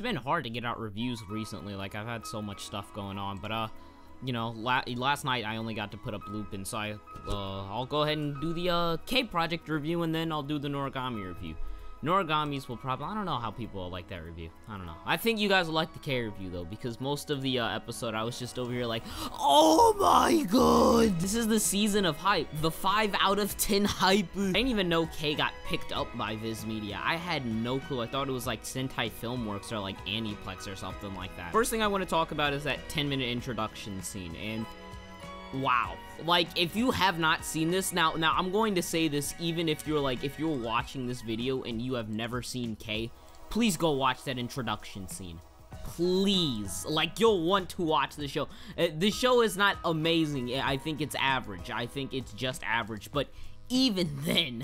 been hard to get out reviews recently. Like, I've had so much stuff going on, but, you know, last night I only got to put up Lupin, so I'll go ahead and do the, K-Project review, and then I'll do the Noragami review. Noragami's will probably, I don't know how people will like that review. I don't know. I think you guys will like the K review, though, because most of the, episode, I was just over here like, oh my god! This is the season of hype. The 5 out of 10 hype. I didn't even know K got picked up by Viz Media. I had no clue. I thought it was like Sentai Filmworks or like Aniplex or something like that. First thing I want to talk about is that 10-minute introduction scene, and wow. Like, if you have not seen this, now I'm going to say this even if you're like, if you're watching this video and you have never seen K, please go watch that introduction scene. Please. Like, you'll want to watch the show. The show is not amazing. I think it's average. I think it's just average, but even then,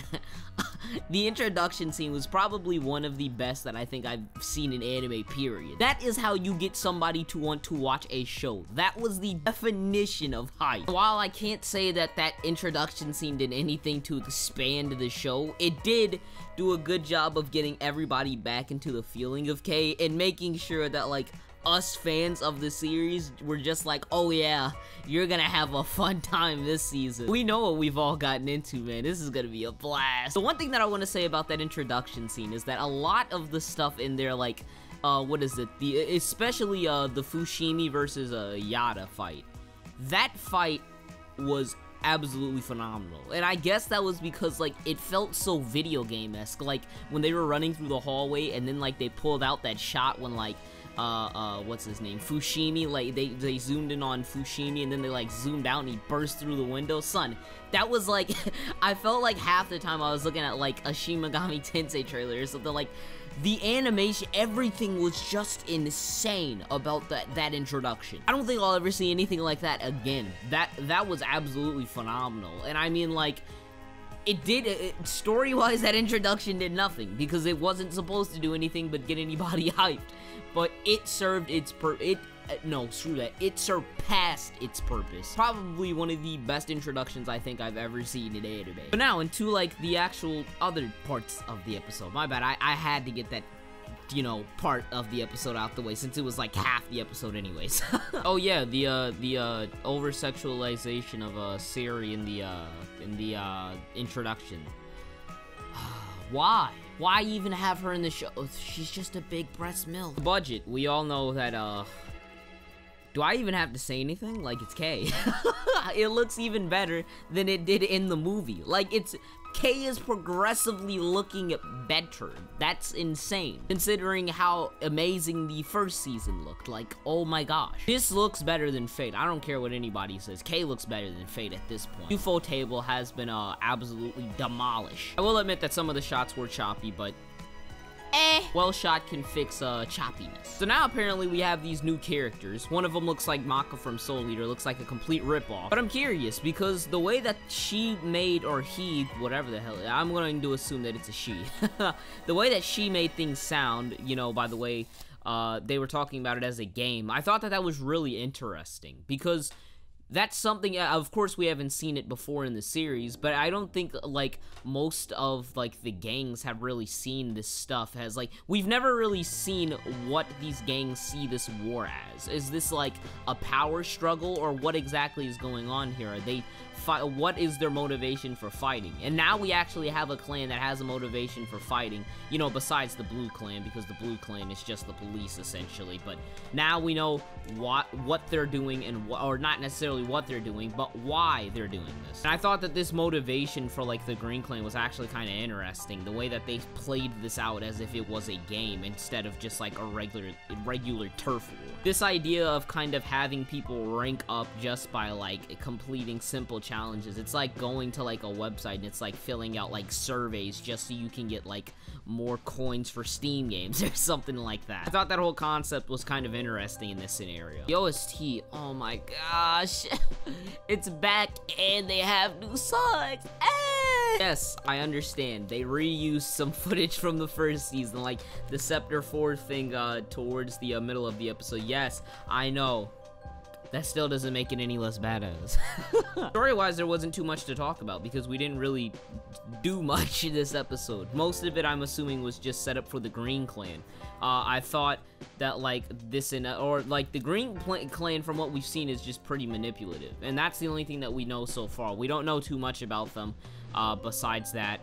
the introduction scene was probably one of the best that I think I've seen in anime, period. That is how you get somebody to want to watch a show. That was the definition of hype. While I can't say that that introduction scene did anything to expand the show, it did do a good job of getting everybody back into the feeling of K and making sure that, like, us fans of the series were just like, oh yeah, you're gonna have a fun time this season. We know what we've all gotten into, man. This is gonna be a blast. The one thing that I want to say about that introduction scene is that a lot of the stuff in there, like, what is it? Especially, the Fushimi versus, Yada fight. That fight was absolutely phenomenal, and I guess that was because, like, it felt so video game-esque, like, when they were running through the hallway, and then, like, they pulled out that shot when, like, what's his name? Fushimi, like, they zoomed in on Fushimi, and then they, like, zoomed out, and he burst through the window. Son, that was, like, I felt like half the time I was looking at, like, a Shin Megami Tensei trailer or something. Like, the animation, everything was just insane about that introduction. I don't think I'll ever see anything like that again. That was absolutely phenomenal, and I mean, like, story-wise, that introduction did nothing, because it wasn't supposed to do anything but get anybody hyped. But it served its it surpassed its purpose. Probably one of the best introductions I think I've ever seen in anime. But now, into, like, the actual other parts of the episode. My bad, I had to get that, you know, part of the episode out the way, since it was like half the episode anyways. Oh yeah, the over-sexualization of Siri in the introduction. Why? Why even have her in the show? She's just a big breast milk. The budget, we all know that, do I even have to say anything? Like, it's K. It looks even better than it did in the movie. Like, K is progressively looking better. That's insane, considering how amazing the first season looked. Like, oh my gosh. This looks better than Fate. I don't care what anybody says. K looks better than Fate at this point. UFO table has been, absolutely demolished. I will admit that some of the shots were choppy, but well shot can fix, choppiness. So now apparently we have these new characters. One of them looks like Maka from Soul Eater, looks like a complete ripoff. But I'm curious, because the way that she made, or he, whatever the hell, I'm going to assume that it's a she. The way that she made things sound, you know, by the way, they were talking about it as a game, I thought that was really interesting, because that's something, of course, we haven't seen it before in the series, but I don't think, like, most of, like, the gangs have really seen this stuff as, like, we've never really seen what these gangs see this war as. Is this, like, a power struggle, or what exactly is going on here? Are they what is their motivation for fighting? And now we actually have a clan that has a motivation for fighting, you know, besides the Blue Clan, because the Blue Clan is just the police, essentially. But now we know what they're doing, and or not necessarily what they're doing, but why they're doing this. And I thought that this motivation for, like, the Green Clan was actually kind of interesting, the way that they played this out as if it was a game instead of just, like, a regular turf war. This idea of kind of having people rank up just by, like, completing simple challenges. It's like going to, like, a website and it's like filling out, like, surveys just so you can get, like, more coins for Steam games or something like that. I thought that whole concept was kind of interesting in this scenario. The OST, oh my gosh. It's back and they have new songs. Yes, I understand. They reused some footage from the first season, like the Scepter 4 thing towards the middle of the episode. Yes, I know. that still doesn't make it any less badass. Story-wise, there wasn't too much to talk about because we didn't really do much in this episode. Most of it, I'm assuming, was just set up for the Green Clan. I thought that, like, the Green Clan, from what we've seen, is just pretty manipulative. And that's the only thing that we know so far. We don't know too much about them, besides that.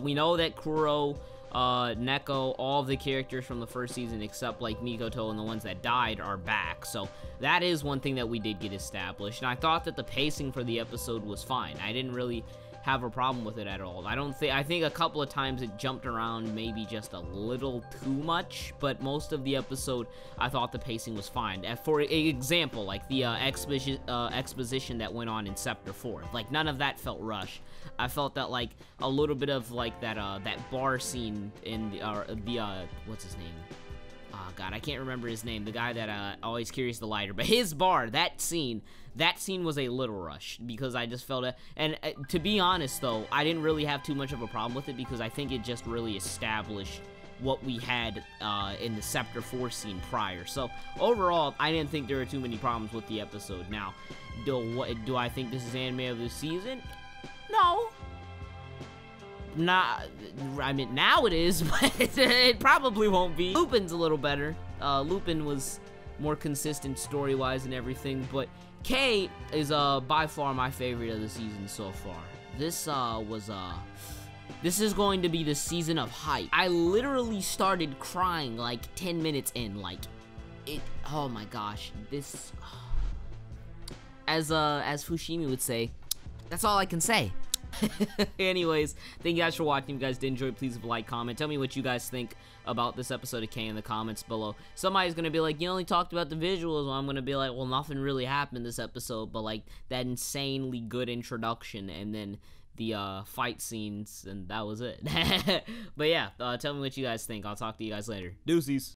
We know that Kuro, Neko, all of the characters from the first season, except, like, Mikoto and the ones that died, are back. So, that is one thing that we did get established. And I thought that the pacing for the episode was fine. I didn't really have a problem with it at all. I think a couple of times it jumped around maybe just a little too much, but most of the episode I thought the pacing was fine. For example, like the exposition that went on in Sector 4, like none of that felt rushed. I felt that like a little bit of like that bar scene in the what's his name? Oh god, I can't remember his name. The guy that always carries the lighter, but his bar, that scene was a little rushed because I just felt it. And to be honest, though, I didn't really have too much of a problem with it because I think it just really established what we had in the Sector 4 scene prior. So overall, I didn't think there were too many problems with the episode. Now, do I think this is anime of the season? No. I mean, now it is, but it probably won't be. Lupin's a little better. Lupin was more consistent story-wise and everything, but K is by far my favorite of the season so far. This is going to be the season of hype. I literally started crying like 10 minutes in, like oh my gosh, this as Fushimi would say, that's all I can say. Anyways, thank you guys for watching. If you guys did enjoy, please leave a like, comment. Tell me what you guys think about this episode of K in the comments below. Somebody's gonna be like, you only talked about the visuals. Well, I'm gonna be like, well, nothing really happened this episode, but like that insanely good introduction and then the fight scenes, and that was it. But yeah, tell me what you guys think. I'll talk to you guys later. Deuces.